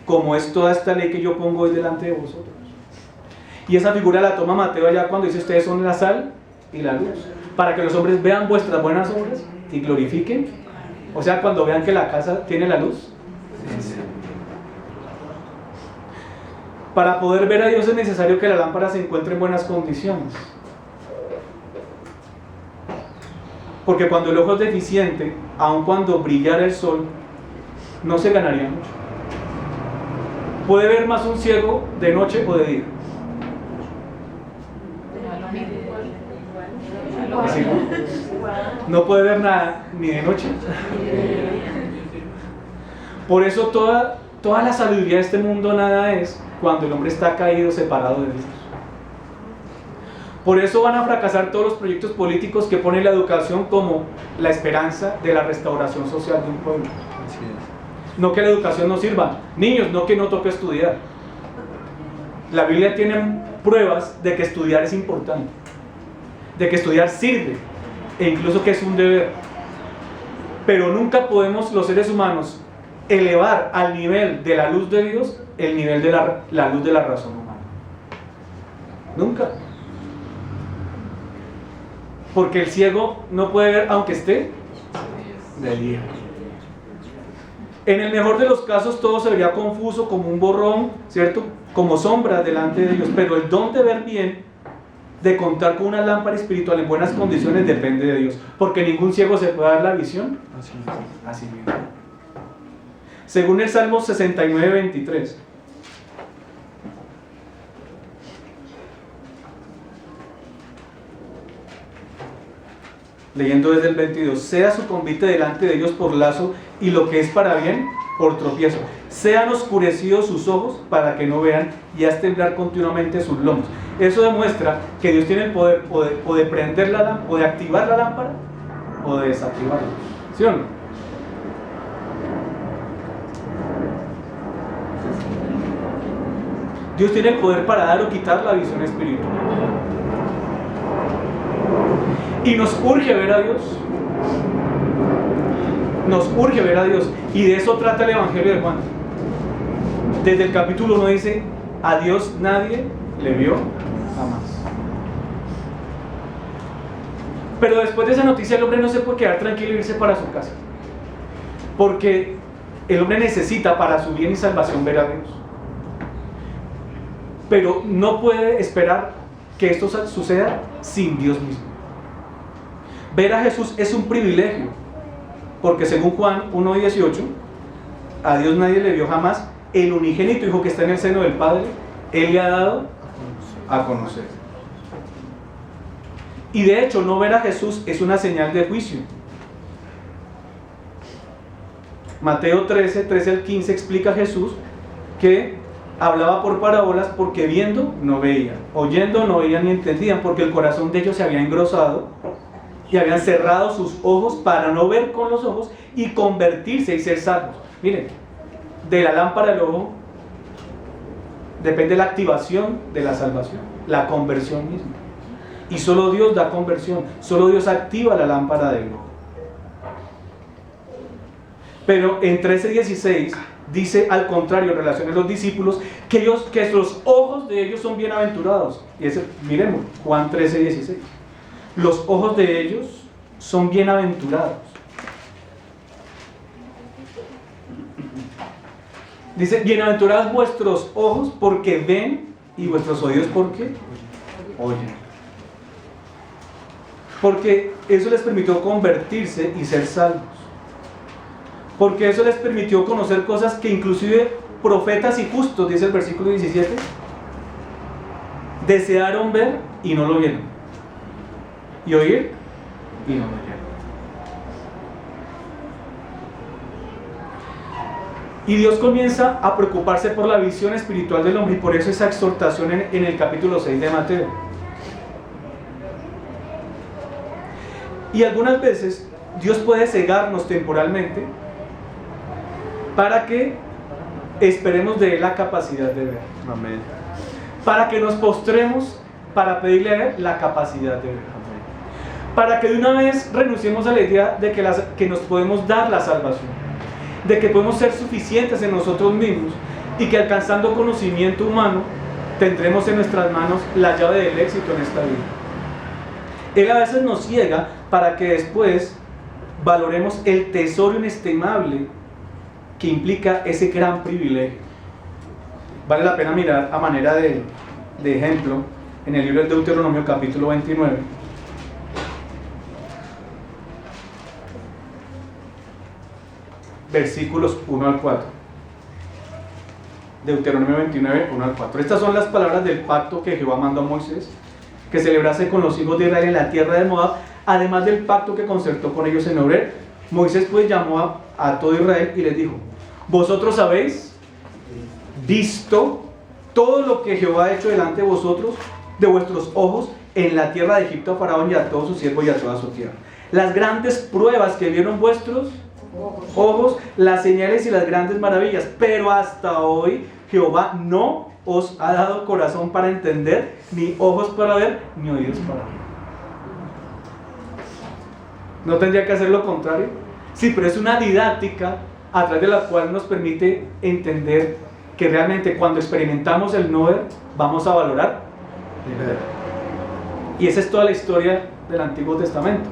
como es toda esta ley que yo pongo hoy delante de vosotros? Y esa figura la toma Mateo allá cuando dice: ustedes son la sal y la luz, para que los hombres vean vuestras buenas obras y glorifiquen. O sea, cuando vean que la casa tiene la luz. Para poder ver a Dios es necesario que la lámpara se encuentre en buenas condiciones. Porque cuando el ojo es deficiente, aun cuando brillara el sol, no se ganaría mucho. Puede ver más un ciego de noche o de día. ¿Sí? No puede ver nada ni de noche. Por eso toda la sabiduría de este mundo nada es cuando el hombre está caído, separado de Dios. Por eso van a fracasar todos los proyectos políticos que ponen la educación como la esperanza de la restauración social de un pueblo. No que la educación no sirva. Niños, no que no toque estudiar. La Biblia tiene pruebas de que estudiar es importante, de que estudiar sirve, e incluso que es un deber. Pero nunca podemos los seres humanos elevar al nivel de la luz de Dios el nivel de la luz de la razón humana. Nunca. Porque el ciego no puede ver aunque esté de día. En el mejor de los casos todo se vería confuso, como un borrón, ¿cierto? Como sombra delante de Dios. Pero el don de ver bien, de contar con una lámpara espiritual en buenas condiciones, depende de Dios. Porque ningún ciego se puede dar la visión así mismo. Según el Salmo 69, 23. Leyendo desde el 22: sea su convite delante de Dios por lazo, y lo que es para bien por tropiezo. Sean oscurecidos sus ojos para que no vean, y haz temblar continuamente sus lomos. Eso demuestra que Dios tiene el poder o de prender la lámpara, o de activar la lámpara, o de desactivarla. ¿Sí o no? Dios tiene el poder para dar o quitar la visión espiritual. Y nos urge ver a Dios. Nos urge ver a Dios. Y de eso trata el Evangelio de Juan. Desde el capítulo 1 dice: a Dios nadie le vio jamás. Pero después de esa noticia el hombre no se puede quedar tranquilo e irse para su casa. Porque el hombre necesita para su bien y salvación ver a Dios. Pero no puede esperar que esto suceda sin Dios mismo. Ver a Jesús es un privilegio, porque según Juan 1:18, a Dios nadie le vio jamás, el unigénito Hijo que está en el seno del Padre, Él le ha dado a conocer. Y de hecho, no ver a Jesús es una señal de juicio. Mateo 13, 13 al 15 explica a Jesús que hablaba por parábolas porque viendo no veían, oyendo no oían ni entendían, porque el corazón de ellos se había engrosado y habían cerrado sus ojos para no ver con los ojos y convertirse y ser salvos. Miren, de la lámpara del ojo depende la activación de la salvación, la conversión misma. Y solo Dios da conversión, solo Dios activa la lámpara del ojo. Pero en 13:16 dice al contrario en relación a los discípulos que los ojos de ellos son bienaventurados. Y ese, miremos, Juan 13:16. Los ojos de ellos son bienaventurados. Dice: bienaventurados vuestros ojos porque ven, y vuestros oídos porque oyen. Porque eso les permitió convertirse y ser salvos. Porque eso les permitió conocer cosas que inclusive profetas y justos, dice el versículo 17, desearon ver y no lo vieron, y oír y no lo oyeron. Y Dios comienza a preocuparse por la visión espiritual del hombre, y por eso esa exhortación en el capítulo 6 de Mateo. Y algunas veces Dios puede cegarnos temporalmente para que esperemos de Él la capacidad de ver. Amén. Para que nos postremos para pedirle a Él la capacidad de ver. Para que de una vez renunciemos a la idea de que nos podemos dar la salvación, de que podemos ser suficientes en nosotros mismos y que alcanzando conocimiento humano tendremos en nuestras manos la llave del éxito en esta vida. Él a veces nos ciega para que después valoremos el tesoro inestimable que implica ese gran privilegio. Vale la pena mirar a manera de ejemplo en el libro del Deuteronomio capítulo 29. Versículos 1 al 4. Deuteronomio 29, 1 al 4. Estas son las palabras del pacto que Jehová mandó a Moisés, que celebrase con los hijos de Israel en la tierra de Moab, además del pacto que concertó con ellos en Horeb. Moisés pues llamó a todo Israel y les dijo: vosotros habéis visto todo lo que Jehová ha hecho delante de vosotros, de vuestros ojos, en la tierra de Egipto a Faraón y a todos sus siervos y a toda su tierra. Las grandes pruebas que vieron vuestros ojos, las señales y las grandes maravillas, pero hasta hoy Jehová no os ha dado corazón para entender, ni ojos para ver, ni oídos para oír. ¿No tendría que hacer lo contrario? Sí, pero es una didáctica a través de la cual nos permite entender que realmente cuando experimentamos el no ver, vamos a valorar el ver. Y esa es toda la historia del Antiguo Testamento.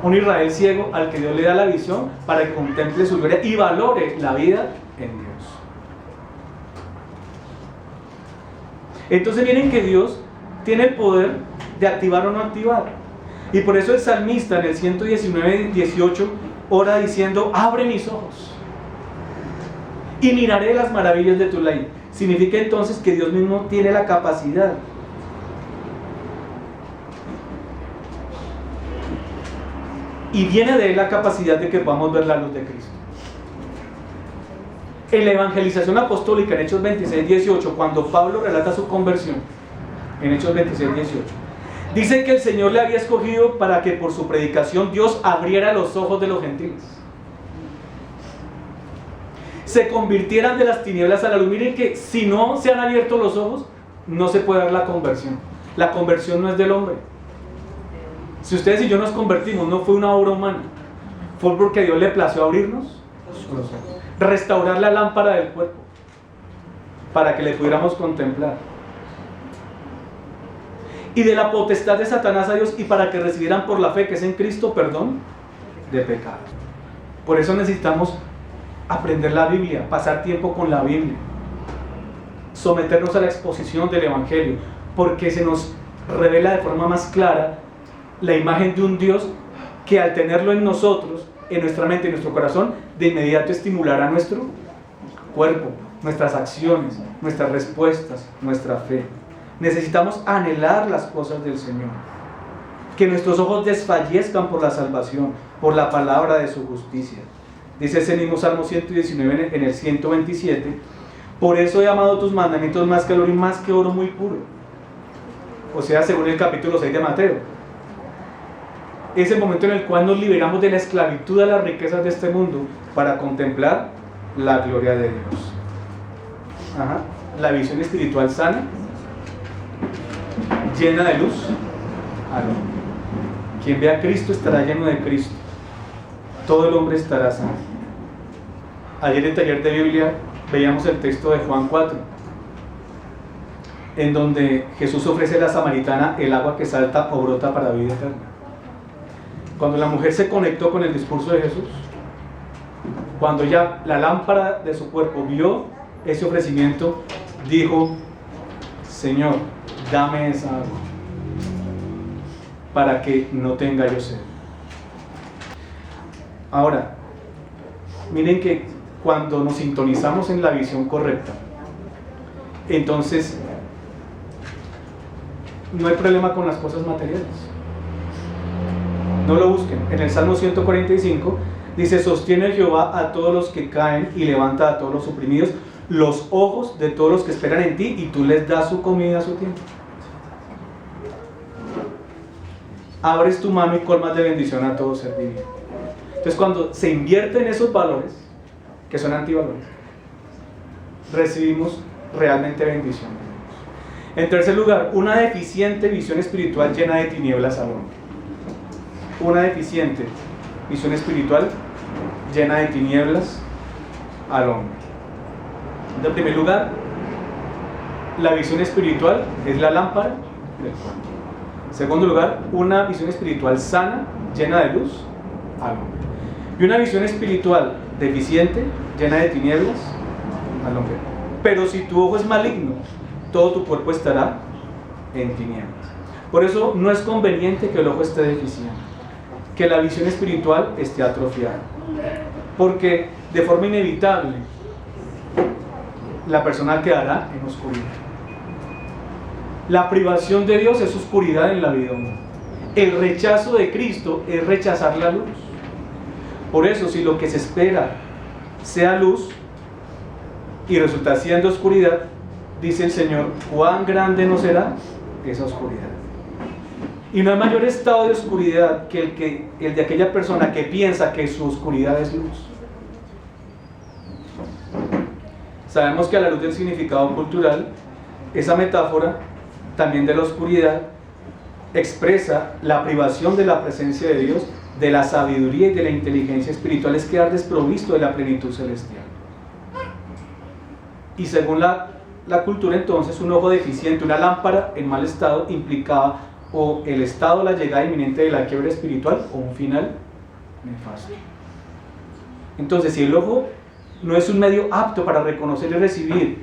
Un Israel ciego al que Dios le da la visión para que contemple su gloria y valore la vida en Dios. Entonces miren que Dios tiene el poder de activar o no activar. Y por eso el salmista en el 119, 18 ora diciendo: abre mis ojos y miraré las maravillas de tu ley. Significa entonces que Dios mismo tiene la capacidad y viene de Él la capacidad de que podamos ver la luz de Cristo. En la evangelización apostólica, en Hechos 26, 18, cuando Pablo relata su conversión, en Hechos 26, 18, dice que el Señor le había escogido para que por su predicación Dios abriera los ojos de los gentiles, se convirtieran de las tinieblas a la luz. Miren que si no se han abierto los ojos, no se puede dar la conversión. La conversión no es del hombre. Si ustedes y yo nos convertimos, no fue una obra humana, fue porque Dios le plació abrirnos los ojos, restaurar la lámpara del cuerpo para que le pudiéramos contemplar, y de la potestad de Satanás a Dios, y para que recibieran por la fe que es en Cristo perdón de pecados. Por eso necesitamos aprender la Biblia, pasar tiempo con la Biblia, someternos a la exposición del Evangelio, porque se nos revela de forma más clara la imagen de un Dios que al tenerlo en nosotros, en nuestra mente y en nuestro corazón, de inmediato estimulará nuestro cuerpo, nuestras acciones, nuestras respuestas, nuestra fe. Necesitamos anhelar las cosas del Señor, que nuestros ojos desfallezcan por la salvación, por la palabra de su justicia. Dice ese mismo Salmo 119 en el 127: por eso he amado tus mandamientos más que el oro y más que oro muy puro. O sea, según el capítulo 6 de Mateo. Es el momento en el cual nos liberamos de la esclavitud a las riquezas de este mundo para contemplar la gloria de Dios. La visión espiritual sana, llena de luz al hombre. Quien vea a Cristo estará lleno de Cristo. Todo el hombre estará sano. Ayer en taller de Biblia veíamos el texto de Juan 4, en donde Jesús ofrece a la samaritana el agua que salta o brota para vida eterna. Cuando la mujer se conectó con el discurso de Jesús, cuando ya la lámpara de su cuerpo vio ese ofrecimiento, dijo: Señor, dame esa agua para que no tenga yo sed. Ahora, miren que cuando nos sintonizamos en la visión correcta, entonces no hay problema con las cosas materiales. No lo busquen. En el Salmo 145 dice: sostiene Jehová a todos los que caen y levanta a todos los oprimidos, los ojos de todos los que esperan en ti, y tú les das su comida a su tiempo. Abres tu mano y colmas de bendición a todo ser divino. Entonces, cuando se invierten esos valores, que son antivalores, recibimos realmente bendición. En tercer lugar, una deficiente visión espiritual llena de tinieblas al hombre. Una deficiente visión espiritual llena de tinieblas al hombre. En primer lugar, la visión espiritual es la lámpara del cuerpo. En segundo lugar, una visión espiritual sana, llena de luz al hombre. Y una visión espiritual deficiente, llena de tinieblas al hombre. Pero si tu ojo es maligno, todo tu cuerpo estará en tinieblas. Por eso no es conveniente que el ojo esté deficiente, que la visión espiritual esté atrofiada, porque de forma inevitable la persona quedará en oscuridad. La privación de Dios es oscuridad en la vida humana. El rechazo de Cristo es rechazar la luz. Por eso, si lo que se espera sea luz y resulta siendo oscuridad, dice el Señor, ¿cuán grande no será esa oscuridad? Y no hay mayor estado de oscuridad que el de aquella persona que piensa que su oscuridad es luz. Sabemos que a la luz del significado cultural, esa metáfora también de la oscuridad expresa la privación de la presencia de Dios, de la sabiduría y de la inteligencia espiritual, es quedar desprovisto de la plenitud celestial. Y según la cultura, entonces, un ojo deficiente, una lámpara en mal estado, implicaba o el estado, la llegada inminente de la quiebra espiritual, o un final nefasto. Entonces, si el ojo no es un medio apto para reconocer y recibir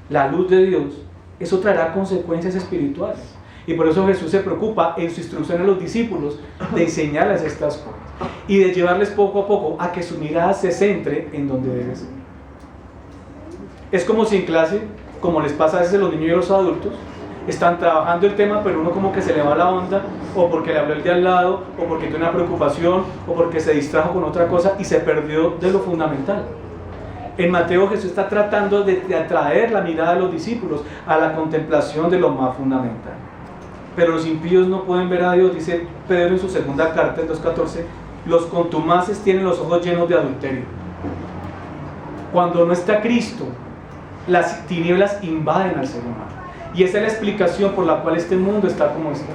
la luz de Dios, eso traerá consecuencias espirituales. Y por eso Jesús se preocupa en su instrucción a los discípulos de enseñarles estas cosas y de llevarles poco a poco a que su mirada se centre en donde debe ser. Es como si en clase, como les pasa a veces a los niños y a los adultos, están trabajando el tema, pero uno como que se le va la onda, o porque le habló el de al lado, o porque tiene una preocupación, o porque se distrajo con otra cosa y se perdió de lo fundamental. En Mateo, Jesús está tratando de atraer la mirada de los discípulos a la contemplación de lo más fundamental. Pero los impíos no pueden ver a Dios, dice Pedro en su segunda carta, en 2:14, los contumaces tienen los ojos llenos de adulterio. Cuando no está Cristo, las tinieblas invaden al ser humano. Y esa es la explicación por la cual este mundo está como está.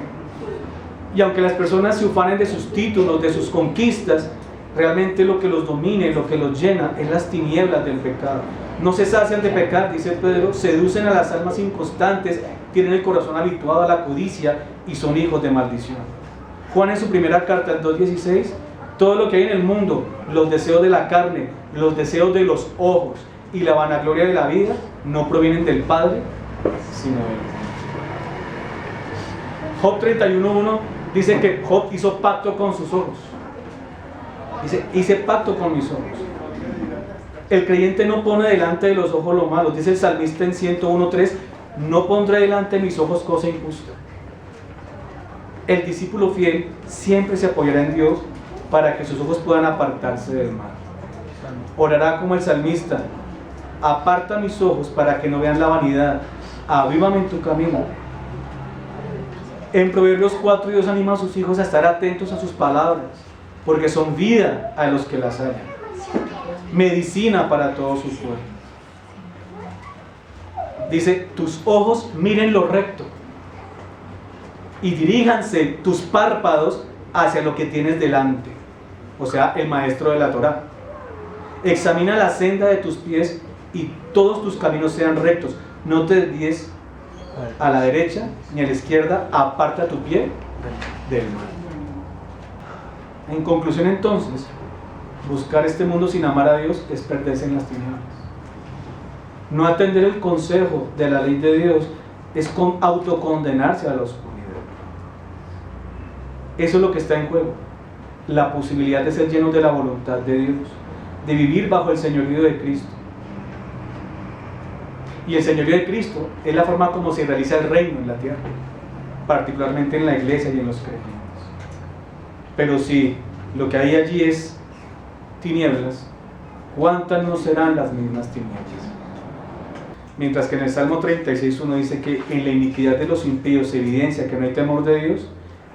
Y aunque las personas se ufanen de sus títulos, de sus conquistas, realmente lo que los domina y lo que los llena es las tinieblas del pecado. No se sacian de pecar, dice Pedro, seducen a las almas inconstantes, tienen el corazón habituado a la codicia y son hijos de maldición. Juan en su primera carta, en 2:16, todo lo que hay en el mundo, los deseos de la carne, los deseos de los ojos y la vanagloria de la vida, no provienen del Padre, sino de Dios. Job 31:1 dice que Job hizo pacto con sus ojos. Dice, hice pacto con mis ojos. El creyente no pone delante de los ojos lo malo. Dice el salmista en 101:3, no pondré delante de mis ojos cosa injusta. El discípulo fiel siempre se apoyará en Dios para que sus ojos puedan apartarse del mal. Orará como el salmista, aparta mis ojos para que no vean la vanidad, avívame en tu camino. En Proverbios 4, Dios anima a sus hijos a estar atentos a sus palabras, porque son vida a los que las hallan, medicina para todo su cuerpo. Dice, tus ojos miren lo recto y diríjanse tus párpados hacia lo que tienes delante, o sea, el maestro de la Torá. Examina la senda de tus pies y todos tus caminos sean rectos. No te desvíes a la derecha ni a la izquierda, aparta tu pie del mal. En conclusión, entonces, buscar este mundo sin amar a Dios es perderse en las tinieblas. No atender el consejo de la ley de Dios es autocondenarse a la oscuridad. Eso es lo que está en juego, la posibilidad de ser llenos de la voluntad de Dios, de vivir bajo el señorío de Cristo. Y el señorío de Cristo es la forma como se realiza el reino en la tierra, particularmente en la iglesia y en los creyentes. Pero si lo que hay allí es tinieblas, ¿cuántas no serán las mismas tinieblas? Mientras que en el Salmo 36:1 dice que en la iniquidad de los impíos se evidencia que no hay temor de Dios,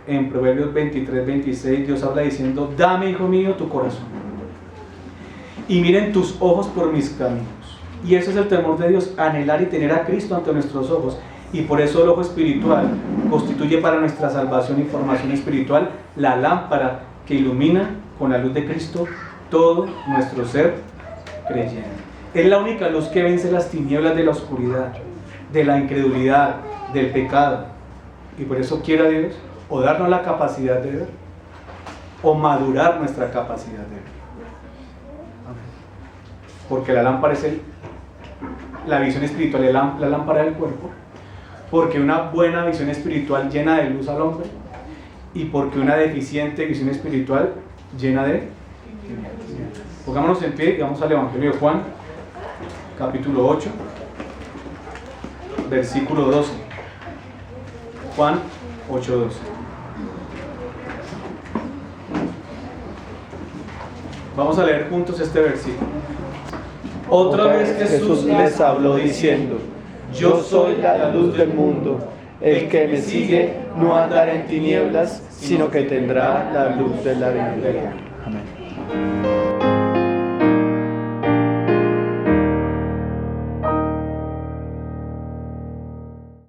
en Proverbios 23:26 Dios habla diciendo, dame, hijo mío, tu corazón, y miren tus ojos por mis caminos, Y eso es el temor de Dios, anhelar y tener a Cristo ante nuestros ojos. Y por eso el ojo espiritual constituye para nuestra salvación y formación espiritual la lámpara que ilumina con la luz de Cristo todo nuestro ser creyente. Es la única luz que vence las tinieblas de la oscuridad, de la incredulidad, del pecado. Y por eso quiera Dios o darnos la capacidad de ver o madurar nuestra capacidad de ver. Porque la lámpara es la visión espiritual, es la lámpara del cuerpo. Porque una buena visión espiritual llena de luz al hombre, y porque una deficiente visión espiritual llena de tinieblas. Pongámonos en pie y vamos al Evangelio de Juan, capítulo 8, versículo 12. Juan 8:12. Vamos a leer juntos este versículo. Otra vez Jesús les habló diciendo: Yo soy la luz del mundo. El que me sigue no andará en tinieblas, sino que tendrá la luz de la vida. Amén.